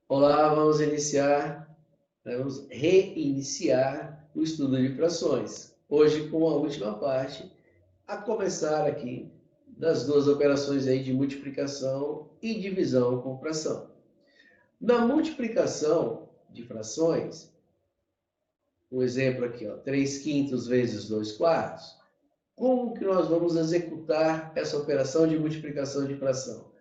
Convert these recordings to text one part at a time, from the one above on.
Olá, vamos reiniciar o estudo de frações. Hoje com a última parte, a começar aqui das duas operações aí de multiplicação e divisão com fração. Na multiplicação de frações, o exemplo aqui, ó, 3 quintos vezes 2 quartos, como que nós vamos executar essa operação de multiplicação de fração?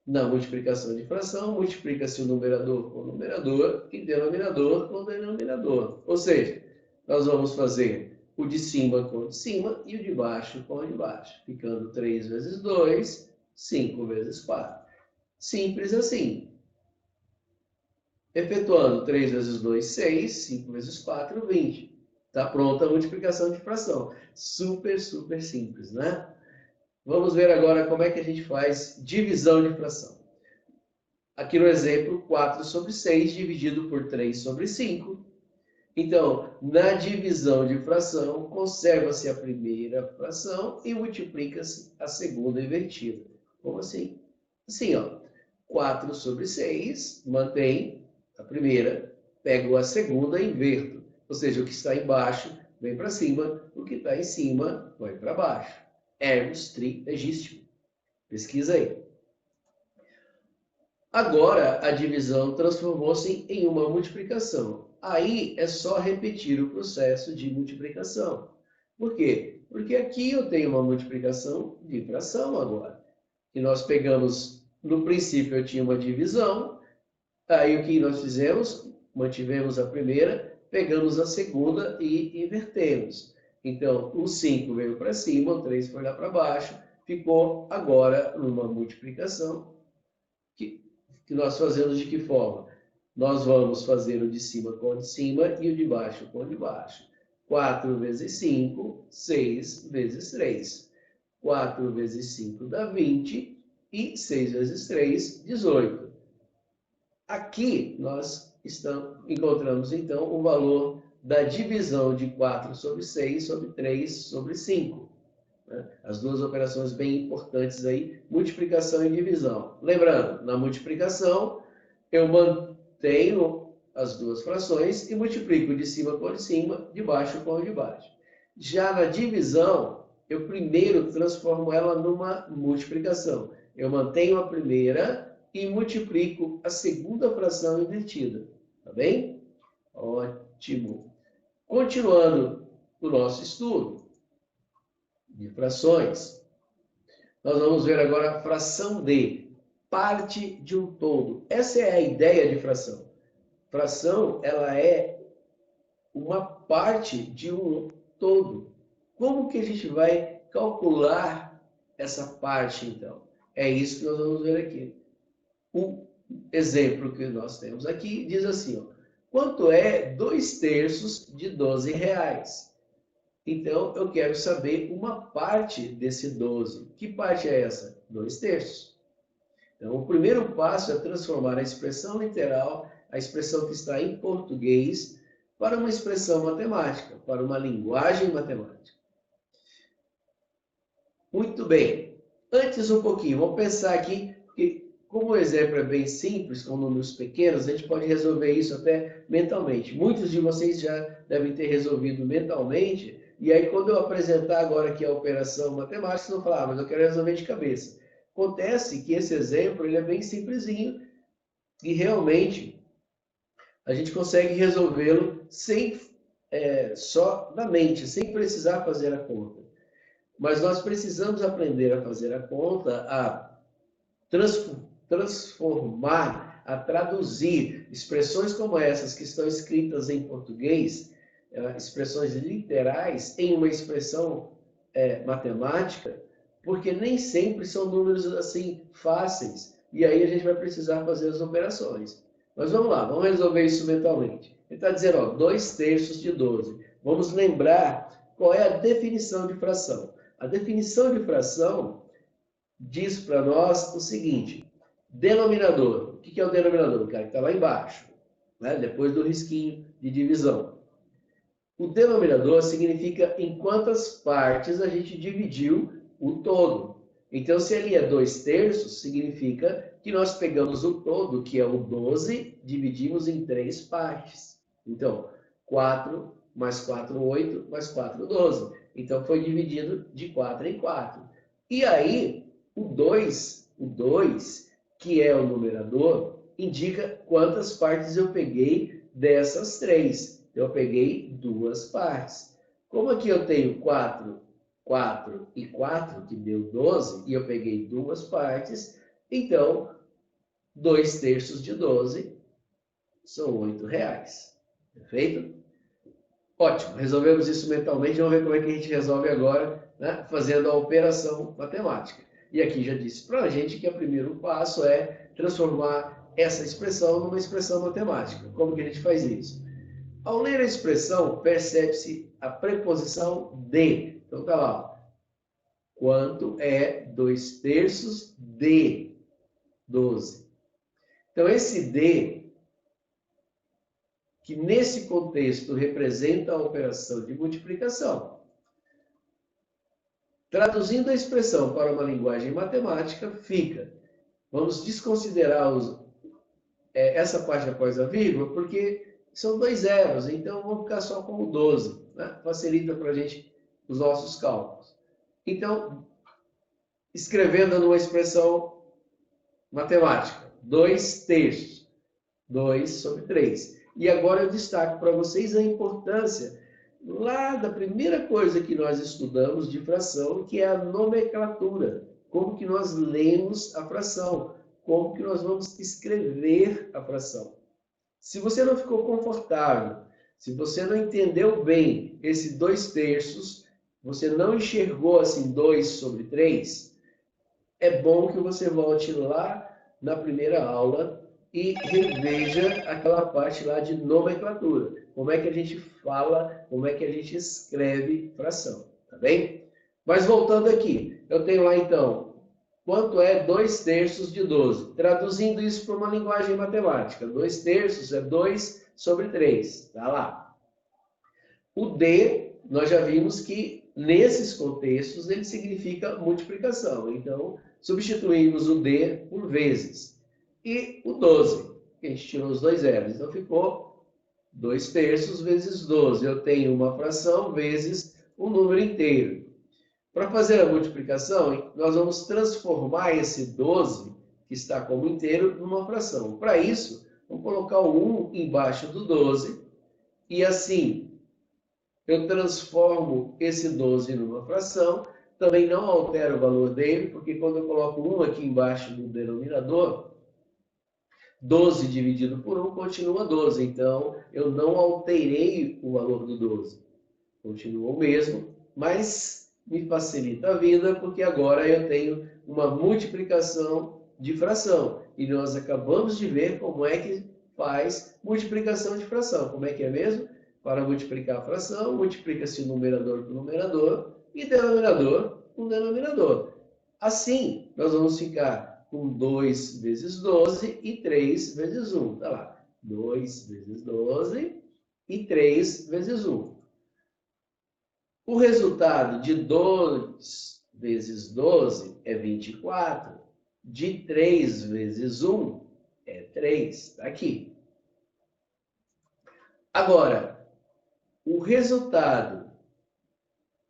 Na multiplicação de fração, multiplica-se o numerador com o numerador e denominador com o denominador. Ou seja, nós vamos fazer o de cima com o de cima e o de baixo com o de baixo, ficando 3 vezes 2, 5 vezes 4. Simples assim. Efetuando 3 vezes 2, 6, 5 vezes 4, 20. Está pronta a multiplicação de fração. Super, super simples, né? Vamos ver agora como é que a gente faz divisão de fração. Aqui no exemplo, 4 sobre 6 dividido por 3 sobre 5. Então, na divisão de fração, conserva-se a primeira fração e multiplica-se a segunda invertida. Como assim? Assim, ó. 4 sobre 6, mantém a primeira, pego a segunda e inverto. Ou seja, o que está embaixo vem para cima, o que está em cima vai para baixo. Hermes Trismegisto. Pesquisa aí. Agora, a divisão transformou-se em uma multiplicação. Aí é só repetir o processo de multiplicação. Por quê? Porque aqui eu tenho uma multiplicação de fração agora. E nós pegamos, no princípio eu tinha uma divisão, aí o que nós fizemos? Mantivemos a primeira, pegamos a segunda e invertemos. Então, o 5 veio para cima, o 3 foi lá para baixo, ficou agora numa multiplicação que nós fazemos de que forma? Nós vamos fazer o de cima com o de cima e o de baixo com o de baixo. 4 vezes 5, 6 vezes 3. 4 vezes 5 dá 20 e 6 vezes 3, 18. Aqui nós encontramos então o valor da divisão de 4 sobre 6 sobre 3 sobre 5. As duas operações bem importantes aí, multiplicação e divisão. Lembrando, na multiplicação, eu mantenho as duas frações e multiplico de cima com de cima, de baixo com de baixo. Já na divisão, eu primeiro transformo ela numa multiplicação. Eu mantenho a primeira e multiplico a segunda fração invertida. Tá bem? Ótimo. Continuando o nosso estudo de frações, nós vamos ver agora a fração de parte de um todo. Essa é a ideia de fração. Fração, ela é uma parte de um todo. Como que a gente vai calcular essa parte, então? É isso que nós vamos ver aqui. O exemplo que nós temos aqui diz assim, ó, quanto é 2/3 de 12 reais? Então, eu quero saber uma parte desse 12. Que parte é essa? 2/3. Então, o primeiro passo é transformar a expressão literal, a expressão que está em português, para uma expressão matemática, para uma linguagem matemática. Muito bem. Antes um pouquinho, vamos pensar aqui, que como o exemplo é bem simples, com números pequenos, a gente pode resolver isso até mentalmente. Muitos de vocês já devem ter resolvido mentalmente, e aí quando eu apresentar agora aqui a operação matemática, vocês vão falar, mas eu quero resolver de cabeça. Acontece que esse exemplo ele é bem simplesinho, e realmente a gente consegue resolvê-lo sem, só na mente, sem precisar fazer a conta. Mas nós precisamos aprender a fazer a conta, a transformar, a traduzir expressões como essas que estão escritas em português, expressões literais, em uma expressão matemática, porque nem sempre são números assim fáceis. E aí a gente vai precisar fazer as operações. Mas vamos lá, vamos resolver isso mentalmente. Ele está dizendo, ó, 2/3 de 12. Vamos lembrar qual é a definição de fração. A definição de fração diz para nós o seguinte, denominador. O que é o denominador? O cara que está lá embaixo, né? Depois do risquinho de divisão. O denominador significa em quantas partes a gente dividiu o todo. Então, se ali é 2/3, significa que nós pegamos o todo, que é o 12, dividimos em 3 partes. Então, 4 mais 4, 8, mais 4, 12. Então, foi dividido de 4 em 4. E aí, o 2, que é o numerador, indica quantas partes eu peguei dessas 3. Eu peguei 2 partes. Como aqui eu tenho 4 e 4, que deu 12, e eu peguei 2 partes, então 2/3 de 12 são R$8. Perfeito? Ótimo, resolvemos isso mentalmente, vamos ver como é que a gente resolve agora, né, fazendo a operação matemática. E aqui já disse para a gente que o primeiro passo é transformar essa expressão numa expressão matemática. Como que a gente faz isso? Ao ler a expressão, percebe-se a preposição de. Então tá lá, quanto é 2/3 de 12. Então, esse de, que nesse contexto representa a operação de multiplicação. Traduzindo a expressão para uma linguagem matemática, fica. Vamos desconsiderar essa parte após a vírgula, porque são 2 zeros, então vamos ficar só com o 12. Né? Facilita para a gente os nossos cálculos. Então, escrevendo numa expressão matemática, 2/3, 2/3. E agora eu destaco para vocês a importância lá da primeira coisa que nós estudamos de fração, que é a nomenclatura. Como que nós lemos a fração, como que nós vamos escrever a fração. Se você não ficou confortável, se você não entendeu bem esse 2/3, você não enxergou assim 2/3, é bom que você volte lá na primeira aula e reveja aquela parte lá de nomenclatura. Como é que a gente fala, como é que a gente escreve fração, tá bem? Mas voltando aqui, eu tenho lá então, quanto é 2/3 de 12? Traduzindo isso para uma linguagem matemática, 2/3 é 2/3, tá lá. O D, nós já vimos que nesses contextos ele significa multiplicação, então substituímos o D por vezes. E o 12, que a gente tirou os 2 zeros, então ficou 2/3 vezes 12. Eu tenho uma fração vezes um número inteiro. Para fazer a multiplicação, nós vamos transformar esse 12, que está como inteiro, numa fração. Para isso, vamos colocar o 1 embaixo do 12, e assim eu transformo esse 12 numa fração. Também não altero o valor dele, porque quando eu coloco 1 aqui embaixo do denominador, 12 dividido por 1 continua 12. Então, eu não alterei o valor do 12. Continua o mesmo, mas me facilita a vida, porque agora eu tenho uma multiplicação de fração. E nós acabamos de ver como é que faz multiplicação de fração. Como é que é mesmo? Para multiplicar a fração, multiplica-se o numerador com o numerador e denominador com denominador. Assim, nós vamos ficar com 2 vezes 12 e 3 vezes 1. Tá lá, 2 vezes 12 e 3 vezes 1. O resultado de 2 vezes 12 é 24. De 3 vezes 1 é 3. Está aqui. Agora, o resultado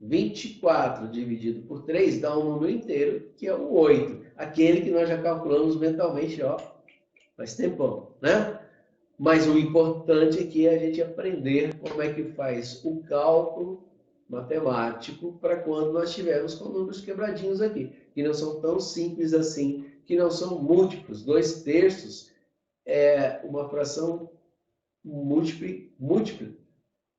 24 dividido por 3 dá um número inteiro, que é o 8. Aquele que nós já calculamos mentalmente, ó, faz tempão, né? Mas o importante aqui é a gente aprender como é que faz o cálculo matemático para quando nós tivermos com números quebradinhos aqui, que não são tão simples assim, que não são múltiplos. 2/3 é uma fração múltipla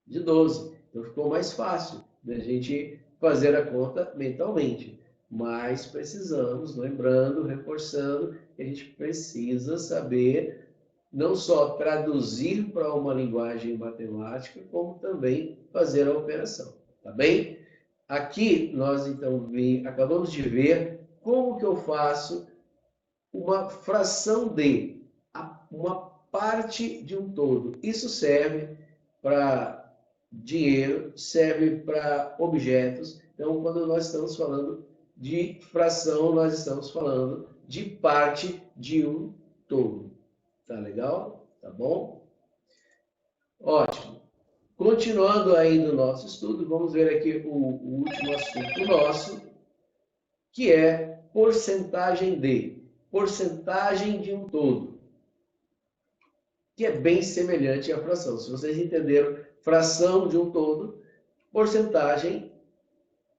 de 12. Então ficou mais fácil da gente fazer a conta mentalmente. Mas precisamos, lembrando, reforçando, que a gente precisa saber não só traduzir para uma linguagem matemática, como também fazer a operação. Tá bem? Aqui nós então acabamos de ver como que eu faço uma fração de uma parte de um todo. Isso serve para dinheiro, serve para objetos. Então, quando nós estamos falando de fração, nós estamos falando de parte de um todo. Tá legal? Tá bom? Ótimo. Continuando aí no nosso estudo, vamos ver aqui o último assunto nosso, que é porcentagem de. Porcentagem de um todo. Que é bem semelhante à fração. Se vocês entenderam fração de um todo, porcentagem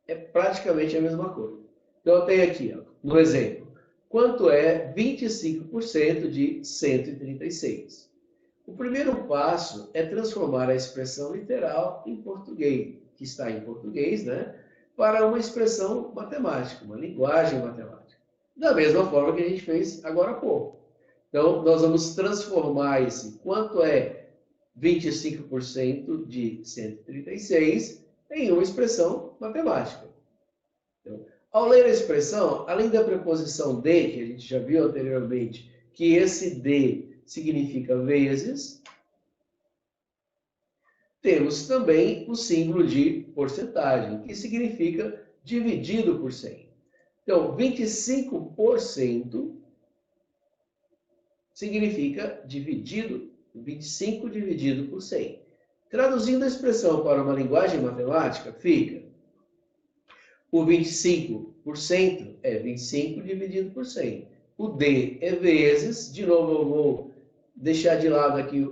é praticamente a mesma coisa. Então, eu tenho aqui, ó, no exemplo, quanto é 25% de 136? O primeiro passo é transformar a expressão literal em português, que está em português, né, para uma expressão matemática, uma linguagem matemática. Da mesma forma que a gente fez agora há pouco. Então, nós vamos transformar esse quanto é 25% de 136 em uma expressão matemática. Então, ao ler a expressão, além da preposição de, que a gente já viu anteriormente, que esse de significa vezes, temos também o símbolo de porcentagem, que significa dividido por 100. Então, 25% significa 25 dividido por 100. Traduzindo a expressão para uma linguagem matemática, fica o 25% é 25 dividido por 100. O D é vezes, de novo eu vou deixar de lado aqui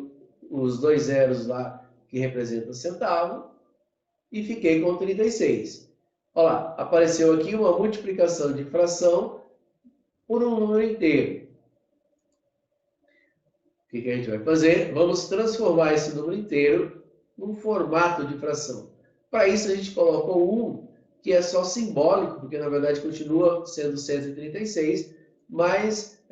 os dois zeros lá que representam centavo, e fiquei com 36. Olha lá, apareceu aqui uma multiplicação de fração por um número inteiro. O que a gente vai fazer? Vamos transformar esse número inteiro num formato de fração. Para isso, a gente coloca o 1, que é só simbólico, porque na verdade continua sendo 136, mas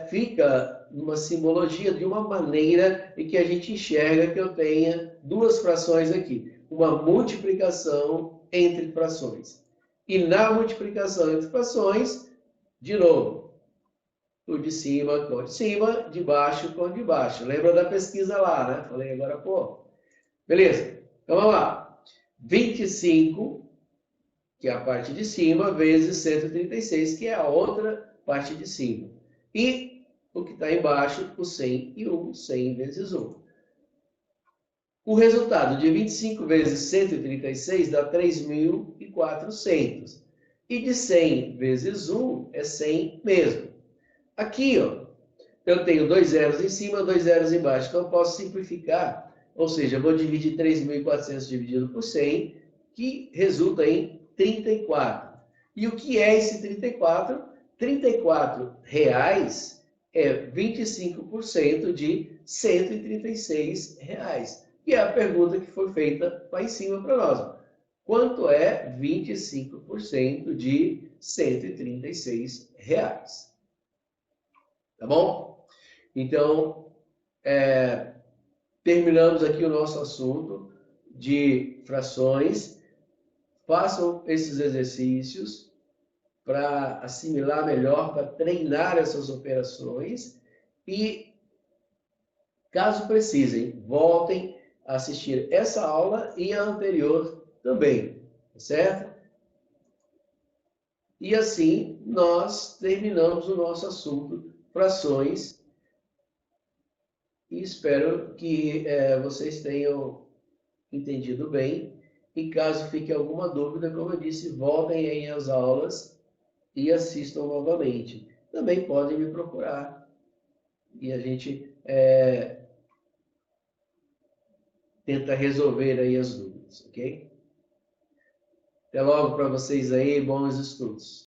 fica numa simbologia de uma maneira em que a gente enxerga que eu tenha duas frações aqui. Uma multiplicação entre frações. E na multiplicação entre frações, de novo, o de cima com o de cima, de baixo com o de baixo. Lembra da pesquisa lá, né? Falei agora, pô. Beleza. Então, vamos lá. 25, que é a parte de cima, vezes 136, que é a outra parte de cima. E o que está embaixo, o 101, 100 vezes 1. O resultado de 25 vezes 136 dá 3.400. E de 100 vezes 1 é 100 mesmo. Aqui, ó, eu tenho dois zeros em cima, dois zeros embaixo. Então, eu posso simplificar. Ou seja, eu vou dividir 3.400 dividido por 100, que resulta em 34. E o que é esse 34? 34 reais é 25% de 136 reais. E é a pergunta que foi feita lá em cima para nós. Quanto é 25% de 136 reais? Tá bom? Então, terminamos aqui o nosso assunto de frações. Façam esses exercícios para assimilar melhor, para treinar essas operações e, caso precisem, voltem a assistir essa aula e a anterior também, certo? E assim nós terminamos o nosso assunto frações e espero que vocês tenham entendido bem. E caso fique alguma dúvida, como eu disse, voltem aí às aulas e assistam novamente. Também podem me procurar e a gente tenta resolver aí as dúvidas, ok? Até logo para vocês aí, bons estudos.